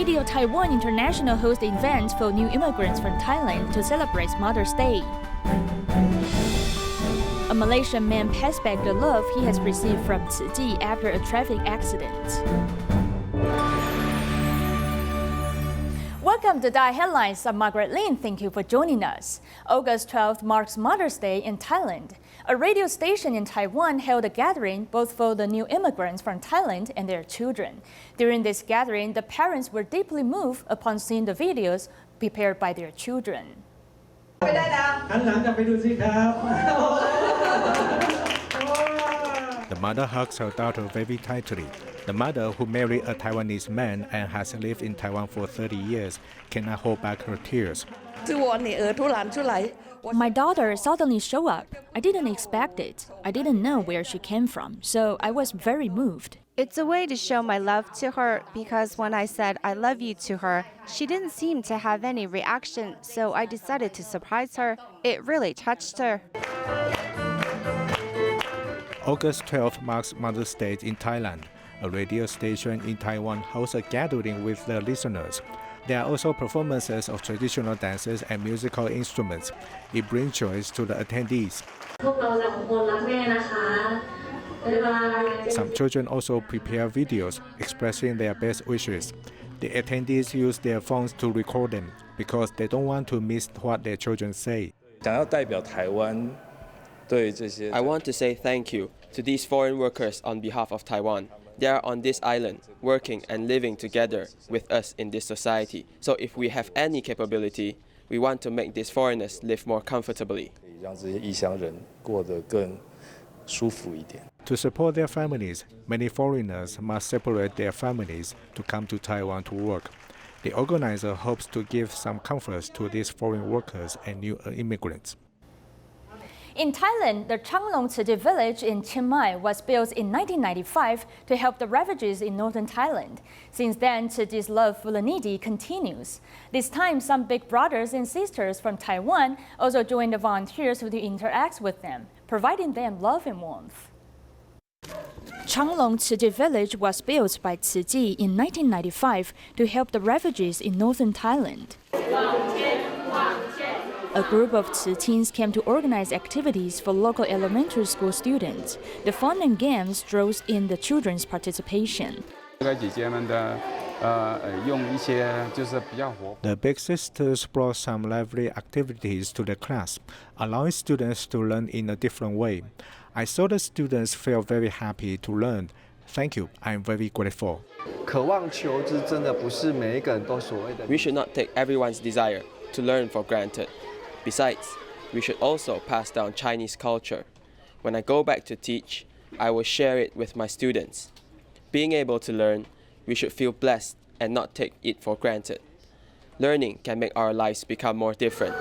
Radio Taiwan International hosts events for new immigrants from Thailand to celebrate Mother's Day. A Malaysian man passed back the love he has received from Tzu Chi after a traffic accident. Welcome to DaAi Headlines. I'm Margaret Lin. Thank you for joining us. August 12th marks Mother's Day in Thailand. A radio station in Taiwan held a gathering both for the new immigrants from Thailand and their children. During this gathering, the parents were deeply moved upon seeing the videos prepared by their children. The mother hugs her daughter very tightly. The mother, who married a Taiwanese man and has lived in Taiwan for 30 years, cannot hold back her tears. My daughter suddenly showed up. I didn't expect it. I didn't know where she came from, so I was very moved. It's a way to show my love to her because when I said I love you to her, she didn't seem to have any reaction, so I decided to surprise her. It really touched her. August 12th marks Mother's Day in Thailand. A radio station in Taiwan hosts a gathering with the listeners. There are also performances of traditional dances and musical instruments. It brings joy to the attendees. Some children also prepare videos expressing their best wishes. The attendees use their phones to record them because they don't want to miss what their children say. I want to say thank you to these foreign workers on behalf of Taiwan. They are on this island, working and living together with us in this society. So if we have any capability, we want to make these foreigners live more comfortably. To support their families, many foreigners must separate their families to come to Taiwan to work. The organizer hopes to give some comfort to these foreign workers and new immigrants. In Thailand, the Chung Tzu Chi village in Chiang Mai was built in 1995 to help the refugees in Northern Thailand. Since then, Tzu Chi's love for the needy continues. This time, some big brothers and sisters from Taiwan also joined the volunteers to interact with them, providing them love and warmth. Chung Tzu Chi village was built by Tzu Chi in 1995 to help the refugees in Northern Thailand. A group of Tzu Chins came to organize activities for local elementary school students. The fun and games drew in the children's participation. The big sisters brought some lively activities to the class, allowing students to learn in a different way. I saw the students feel very happy to learn. Thank you, I am very grateful. We should not take everyone's desire to learn for granted. Besides, we should also pass down Chinese culture. When I go back to teach, I will share it with my students. Being able to learn, we should feel blessed and not take it for granted. Learning can make our lives become more different.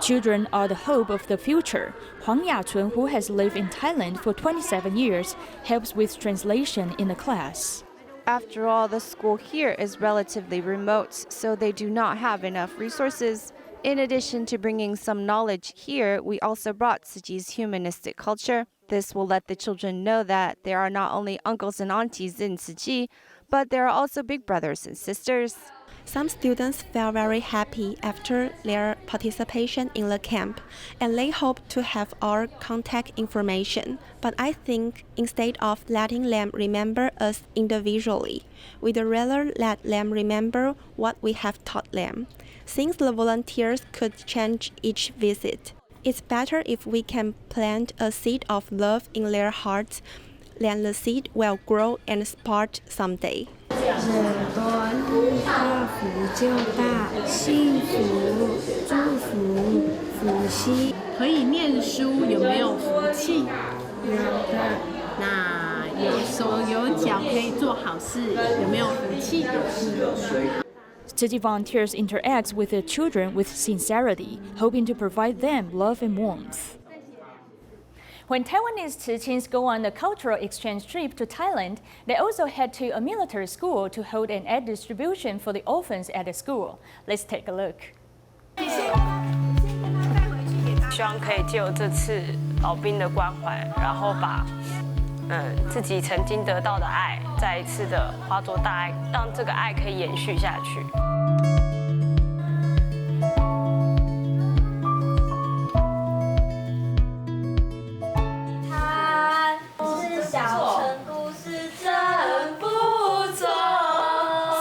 Children are the hope of the future. Huang Yachun, who has lived in Thailand for 27 years, helps with translation in the class. After all, the school here is relatively remote, so they do not have enough resources. In addition to bringing some knowledge here, we also brought Tzu Chi's humanistic culture. This will let the children know that there are not only uncles and aunties in Tzu Chi, but there are also big brothers and sisters. Some students felt very happy after their participation in the camp, and they hope to have our contact information. But I think instead of letting them remember us individually, we'd rather let them remember what we have taught them. Since the volunteers could change each visit, it's better if we can plant a seed of love in their hearts, then the seed will grow and sprout someday. 耳朵一大福就大，幸福祝福福气。可以念书，有没有福气？有的。那有手有脚可以做好事，有没有福气？Tzu Chi volunteers interact with their children with sincerity, hoping to provide them love and warmth. When Taiwanese Tzu Chins go on a cultural exchange trip to Thailand, they also head to a military school to hold an aid distribution for the orphans at the school. Let's take a look. 希望可以借由这次老兵的关怀，然后把自己曾经得到的爱，再一次的化作大爱，让这个爱可以延续下去。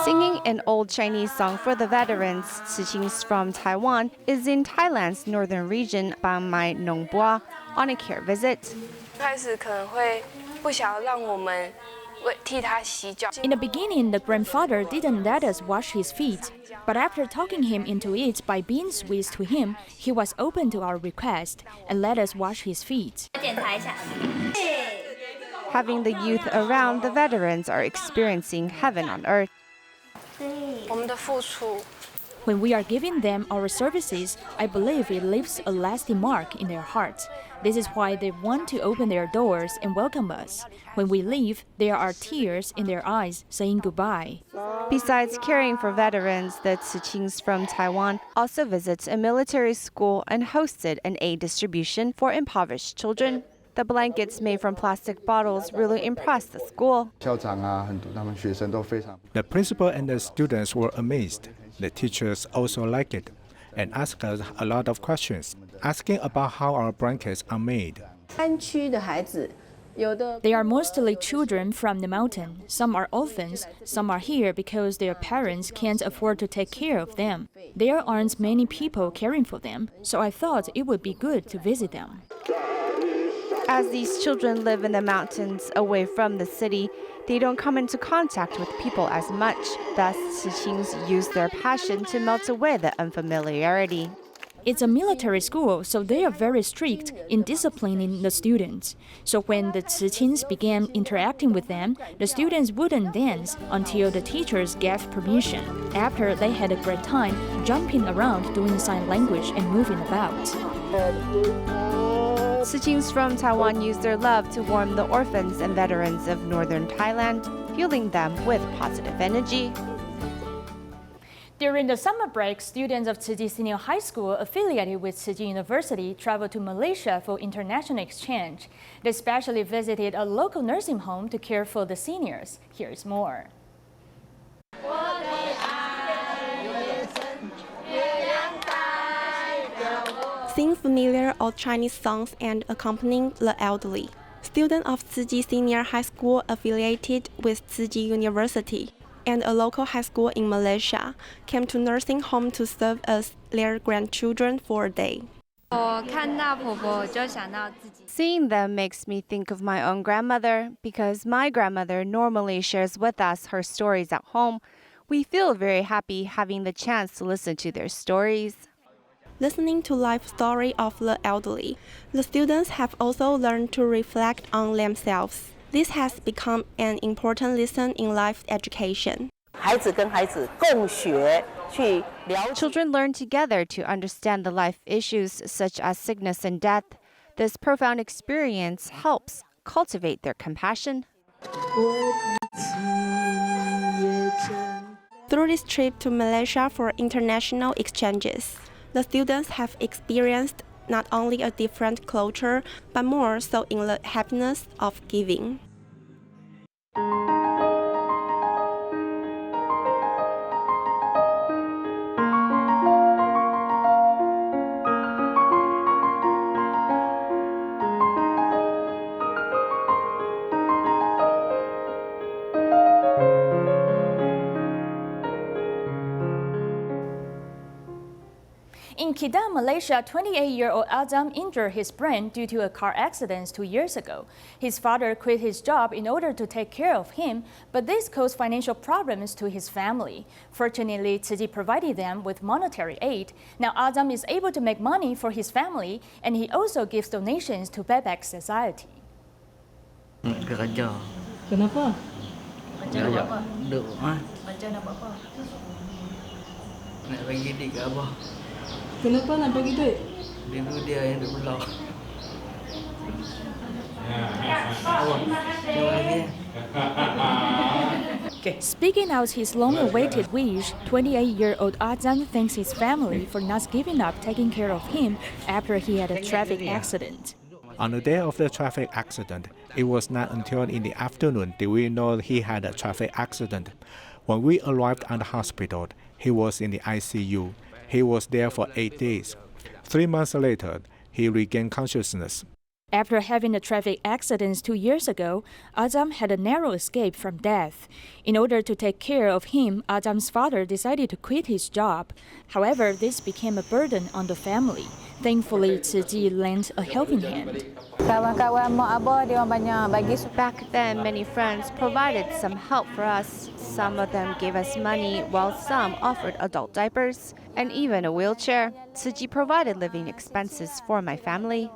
Singing an old Chinese song for the veterans, Tzu Chi's from Taiwan, is in Thailand's northern region, Chiang Mai, on a care visit. In the beginning, the grandfather didn't let us wash his feet, but after talking him into it by being sweet to him, he was open to our request and let us wash his feet. Having the youth around, the veterans are experiencing heaven on earth. When we are giving them our services, I believe it leaves a lasting mark in their hearts. This is why they want to open their doors and welcome us. When we leave, there are tears in their eyes saying goodbye. Besides caring for veterans, the Tzu Chis from Taiwan also visits a military school and hosted an aid distribution for impoverished children. The blankets made from plastic bottles really impressed the school. The principal and the students were amazed. The teachers also liked it and asked us a lot of questions, asking about how our blankets are made. They are mostly children from the mountain. Some are orphans, some are here because their parents can't afford to take care of them. There aren't many people caring for them, so I thought it would be good to visit them. As these children live in the mountains away from the city, they don't come into contact with people as much. Thus, Tzu Chis use their passion to melt away the unfamiliarity. It's a military school, so they are very strict in disciplining the students. So when the Tzu Chis began interacting with them, the students wouldn't dance until the teachers gave permission. After, they had a great time jumping around, doing sign language and moving about. Tzu Chis from Taiwan use their love to warm the orphans and veterans of Northern Thailand, fueling them with positive energy. During the summer break, students of Tzu Chi Senior High School affiliated with Tzu Chi University traveled to Malaysia for international exchange. They specially visited a local nursing home to care for the seniors. Here's more. Sing familiar old Chinese songs and accompanying the elderly. Students of Tzu Chi Senior High School affiliated with Tzu Chi University and a local high school in Malaysia came to nursing home to serve as their grandchildren for a day. Seeing them makes me think of my own grandmother because my grandmother normally shares with us her stories at home. We feel very happy having the chance to listen to their stories. Listening to life story of the elderly, the students have also learned to reflect on themselves. This has become an important lesson in life education. Children learn together to understand the life issues such as sickness and death. This profound experience helps cultivate their compassion. Through this trip to Malaysia for international exchanges, the students have experienced not only a different culture, but more so in the happiness of giving. In Kedah, Malaysia, 28-year-old Azam injured his brain due to a car accident 2 years ago. His father quit his job in order to take care of him, but this caused financial problems to his family. Fortunately, Tzu Chi provided them with monetary aid. Now Azam is able to make money for his family, and he also gives donations to Back Society. Kerja. Kenapa? Kerja apa? Duk, Kerja nak buat apa? Nak bagi duit ke abah. Kenapa nak bagi duit? Dulu dia yang duk pulau. Speaking out his long-awaited wish, 28-year-old Azam thanks his family for not giving up taking care of him after he had a traffic accident. On the day of the traffic accident, it was not until in the afternoon did we know he had a traffic accident. When we arrived at the hospital, he was in the ICU. He was there for 8 days. 3 months later, he regained consciousness. After having a traffic accident 2 years ago, Azam had a narrow escape from death. In order to take care of him, Azam's father decided to quit his job. However, this became a burden on the family. Thankfully, Tzu Chi lent a helping hand. Back then, many friends provided some help for us. Some of them gave us money, while some offered adult diapers and even a wheelchair. Tzu Chi provided living expenses for my family.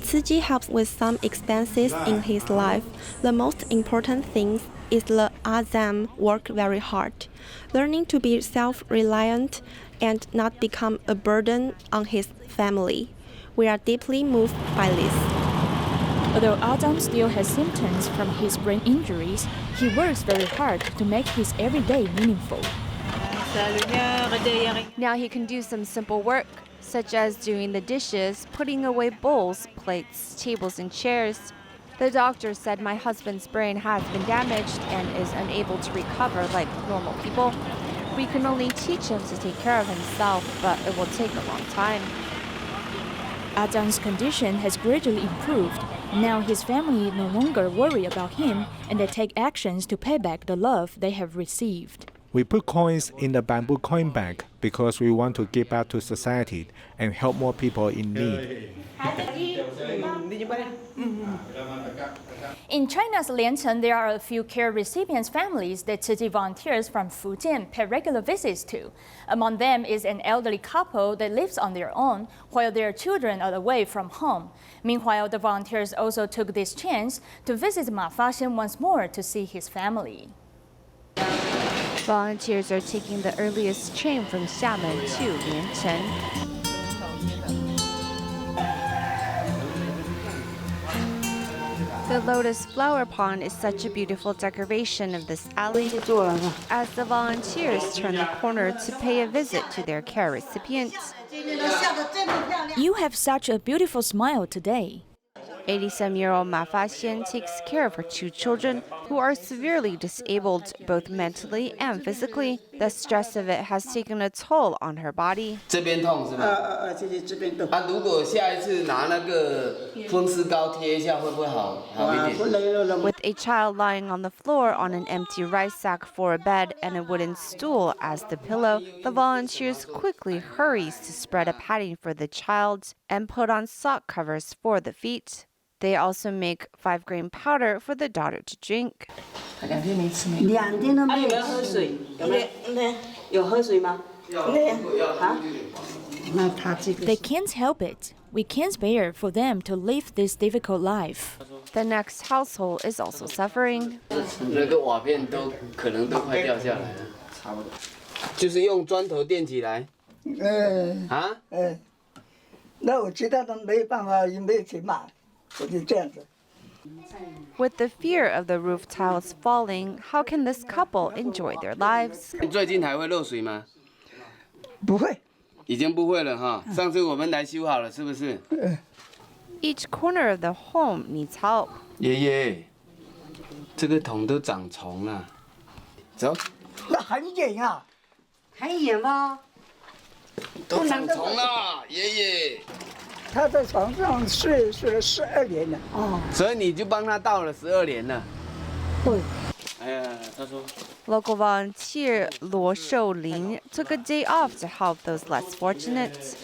Tzu Chi helps with some expenses in his life. The most important thing is the Azam work very hard, learning to be self-reliant and not become a burden on his family. We are deeply moved by this. Although Azam still has symptoms from his brain injuries, he works very hard to make his everyday meaningful. Now he can do some simple work, such as doing the dishes, putting away bowls, plates, tables, and chairs. The doctor said my husband's brain has been damaged and is unable to recover like normal people. We can only teach him to take care of himself, but it will take a long time. Azam's condition has gradually improved. Now his family no longer worry about him, and they take actions to pay back the love they have received. We put coins in the bamboo coin bank because we want to give back to society and help more people in need. In China's Liancheng, there are a few care recipients' families that Tzu Chi volunteers from Fujian pay regular visits to. Among them is an elderly couple that lives on their own while their children are away from home. Meanwhile, the volunteers also took this chance to visit Ma Faxian once more to see his family. Volunteers are taking the earliest train from Xiamen to Liancheng. The lotus flower pond is such a beautiful decoration of this alley. As the volunteers turn the corner to pay a visit to their care recipients. You have such a beautiful smile today. 87-year-old Ma Faxian takes care of her 2 children who are severely disabled both mentally and physically. The stress of it has taken a toll on her body. 这边痛是吧？如果下一次拿那个风湿膏贴一下，会不会好一点？ With a child lying on the floor on an empty rice sack for a bed and a wooden stool as the pillow, the volunteers quickly hurries to spread a padding for the child and put on sock covers for the feet. They also make 5-grain powder for the daughter to drink. 2天没吃没。2天都没有喝水。有喝水吗？那他这个。 They can't help it. We can't bear for them to live this difficult life. The next household is also suffering. 那个瓦片都可能都快掉下来了。差不多。就是用砖头垫起来。那我其他的没办法，也没有钱买。 With the fear of the roof tiles falling, how can this couple enjoy their lives? 你最近还会漏水吗？不会，已经不会了哈。上次我们来修好了，是不是？ Each corner of the home needs help. 爷爷，这个桶都长虫了。走。那很严啊，很严吗？都长虫了，爷爷。 他在床上睡了12年了。所以你就帮他倒了12年了。对。哎呀，他说。 Local volunteer Luo Shoulin took a day off to help those less fortunate.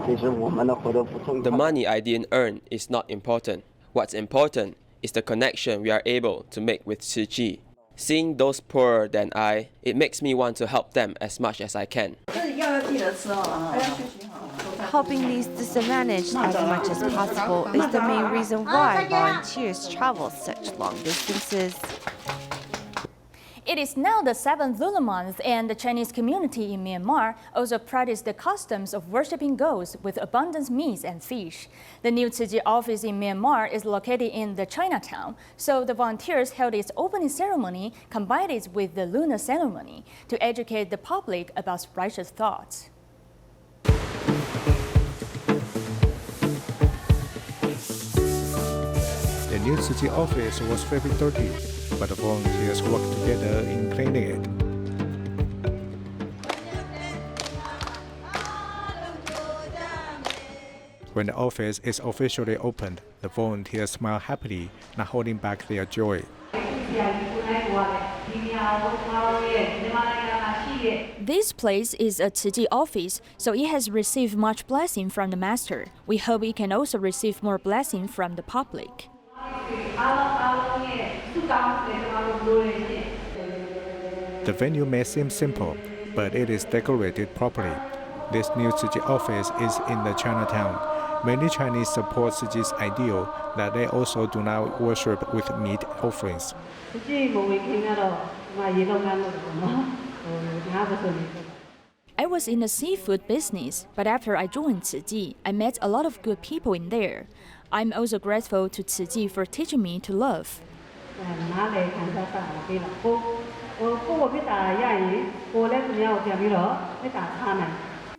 The money I didn't earn is not important. What's important is the connection we are able to make with Tzu Chi. Seeing those poorer than I, it makes me want to help them as much as I can. Helping these disadvantaged as much as possible is the main reason why volunteers travel such long distances. It is now the 7th lunar month, and the Chinese community in Myanmar also practice the customs of worshipping gods with abundant meat and fish. The new Tzu Chi office in Myanmar is located in the Chinatown, so the volunteers held its opening ceremony combined with the lunar ceremony to educate the public about righteous thoughts. The new Tzu Chi office was very dirty, but the volunteers worked together in cleaning it. When the office is officially opened, the volunteers smile happily, not holding back their joy. This place is a Tzu Chi office, so it has received much blessing from the master. We hope it can also receive more blessing from the public. The venue may seem simple, but it is decorated properly. This new Tzu Chi office is in the Chinatown. Many Chinese support Tzu Chi's ideal that they also do not worship with meat offerings. I was in the seafood business, but after I joined Tzu Chi, I met a lot of good people in there. I'm also grateful to Tzu Chi for teaching me to love.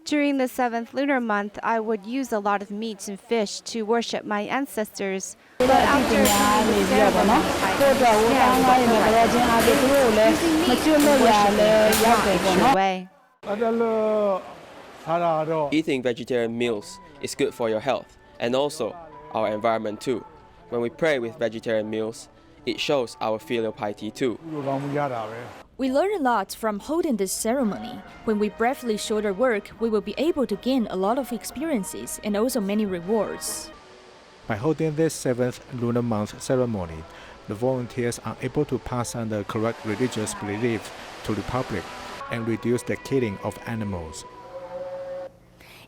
During the 7th lunar month, I would use a lot of meat and fish to worship my ancestors. But after the ceremony, Eating vegetarian meals is good for your health and also our environment too. When we pray with vegetarian meals, it shows our filial piety too. We learn a lot from holding this ceremony. When we bravely shoulder work, we will be able to gain a lot of experiences and also many rewards. By holding this 7th lunar month ceremony, the volunteers are able to pass on the correct religious belief to the public and reduce the killing of animals.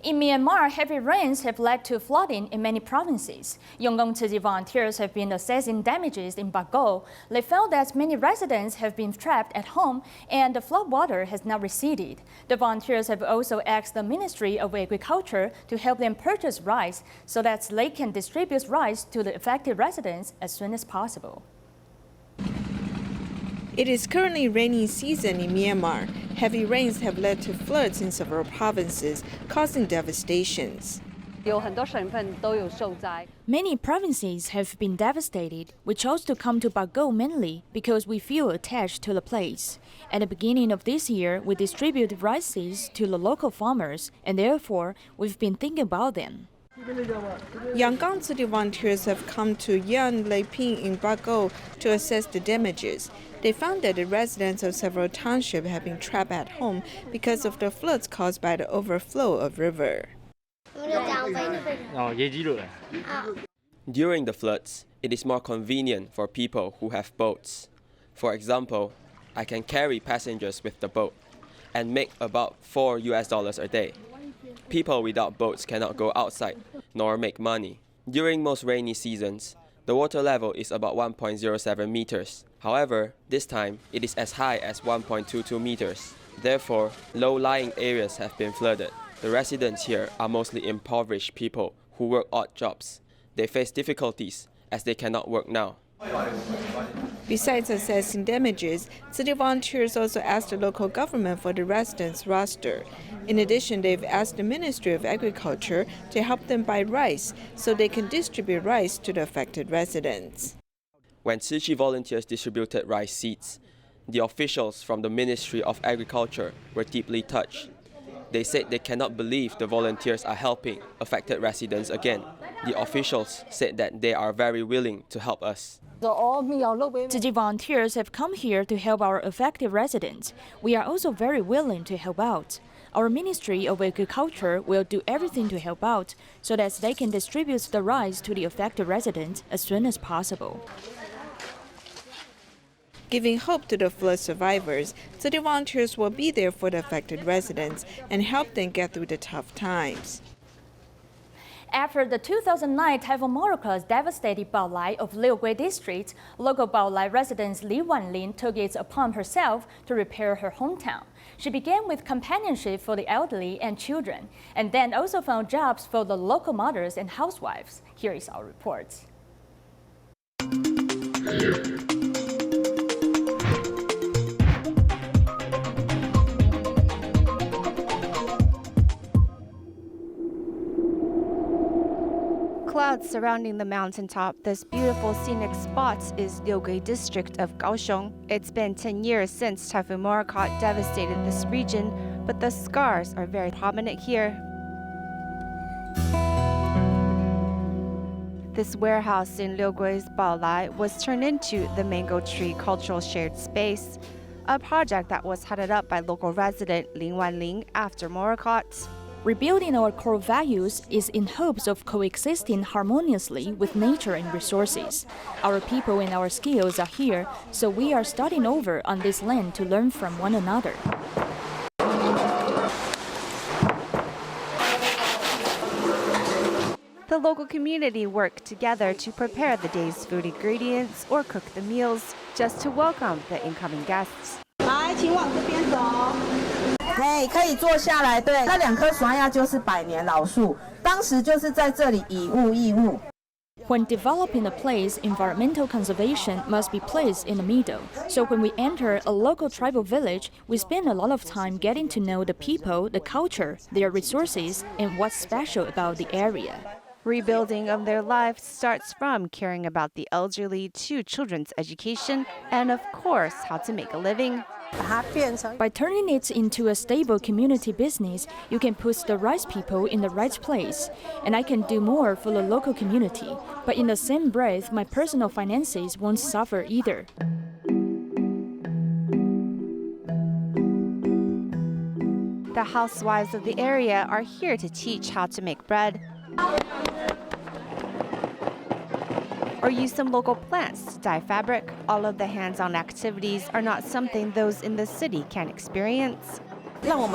In Myanmar, heavy rains have led to flooding in many provinces. Yangon Tzu Chi volunteers have been assessing damages in Bago. They found that many residents have been trapped at home and the flood water has now receded. The volunteers have also asked the Ministry of Agriculture to help them purchase rice so that they can distribute rice to the affected residents as soon as possible. It is currently rainy season in Myanmar. Heavy rains have led to floods in several provinces, causing devastations. Many provinces have been devastated. We chose to come to Bago mainly because we feel attached to the place. At the beginning of this year, we distributed rices to the local farmers, and therefore, we've been thinking about them. Yangon Tzu Chi volunteers have come to Yan Leiping in Bago to assess the damages. They found that the residents of several townships have been trapped at home because of the floods caused by the overflow of river. During the floods, it is more convenient for people who have boats. For example, I can carry passengers with the boat and make about $4 a day. People without boats cannot go outside nor make money. During most rainy seasons, the water level is about 1.07 meters. However, this time it is as high as 1.22 meters. Therefore, low-lying areas have been flooded. The residents here are mostly impoverished people who work odd jobs. They face difficulties as they cannot work now. Besides assessing damages, Tzu Chi volunteers also asked the local government for the residents' roster. In addition, they've asked the Ministry of Agriculture to help them buy rice so they can distribute rice to the affected residents. When Tzu Chi volunteers distributed rice seeds, the officials from the Ministry of Agriculture were deeply touched. They said they cannot believe the volunteers are helping affected residents again. The officials said that they are very willing to help us. Tzu Chi volunteers have come here to help our affected residents. We are also very willing to help out. Our Ministry of Agriculture will do everything to help out so that they can distribute the rice to the affected residents as soon as possible. Giving hope to the flood survivors, Tzu Chi volunteers will be there for the affected residents and help them get through the tough times. After the 2009 typhoon Margaret devastated Baolai of Liugui district, local Baolai resident Taiwan Lin took it upon herself to repair her hometown. She began with companionship for the elderly and children, and then also found jobs for the local mothers and housewives. Here is our report. Clouds Surrounding the mountaintop, this beautiful scenic spot is Liugui district of Kaohsiung. It's been 10 years since Typhoon Morakot devastated this region, but the scars are very prominent here. This warehouse in Liugui's Baolai was turned into the Mango Tree Cultural Shared Space, a project that was headed up by local resident Lin Wanling after Morakot. Rebuilding our core values is in hopes of coexisting harmoniously with nature and resources. Our people and our skills are here, so we are starting over on this land to learn from one another. The local community worked together to prepare the day's food ingredients or cook the meals just to welcome the incoming guests. 来，请往这边走。嘿，可以坐下来。对，那2棵爽芽就是100年老树，当时就是在这里以物易物。 When developing a place, environmental conservation must be placed in the middle. So when we enter a local tribal village, we spend a lot of time getting to know the people, the culture, their resources, and what's special about the area. Rebuilding of their lives starts from caring about the elderly to children's education and, of course, how to make a living. By turning it into a stable community business, you can put the right people in the right place, and I can do more for the local community. But in the same breath, my personal finances won't suffer either. The housewives of the area are here to teach how to make bread or use some local plants to dye fabric. All of the hands-on activities are not something those in the city can experience. For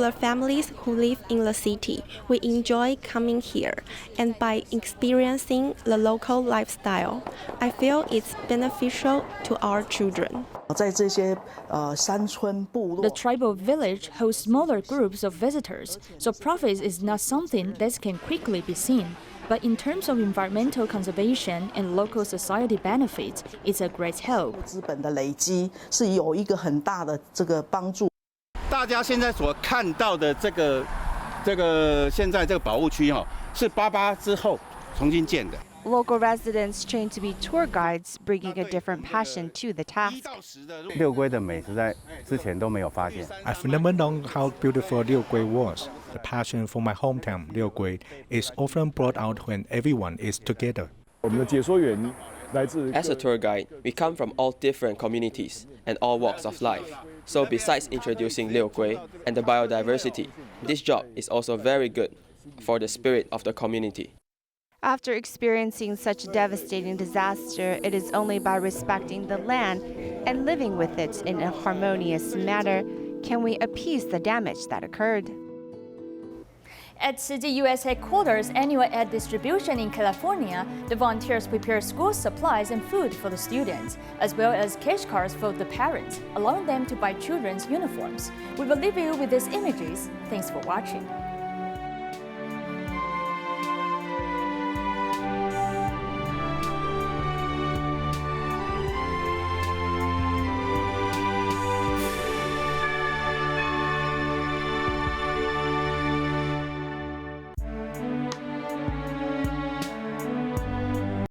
the families who live in the city, we enjoy coming here, and by experiencing the local lifestyle, I feel it's beneficial to our children. The tribal village hosts smaller groups of visitors, so profit is not something that can quickly be seen. But in terms of environmental conservation and local society benefits, it's a great help. 资本的累积是有一个很大的这个帮助。大家现在所看到的现在这个保护区是88之后重新建的。 Local residents trained to be tour guides, bringing a different passion to the task. 六龟的美实在之前都没有发现。 I've never known how beautiful Liugui was. The passion for my hometown, Liugui, is often brought out when everyone is together. 我们的解说员来自 As a tour guide, we come from all different communities and all walks of life. So besides introducing Liugui and the biodiversity, this job is also very good for the spirit of the community. After experiencing such a devastating disaster, it is only by respecting the land and living with it in a harmonious manner can we appease the damage that occurred. At Tzu Chi U.S. headquarters' annual ad distribution in California, the volunteers prepare school supplies and food for the students, as well as cash cards for the parents, allowing them to buy children's uniforms. We will leave you with these images. Thanks for watching.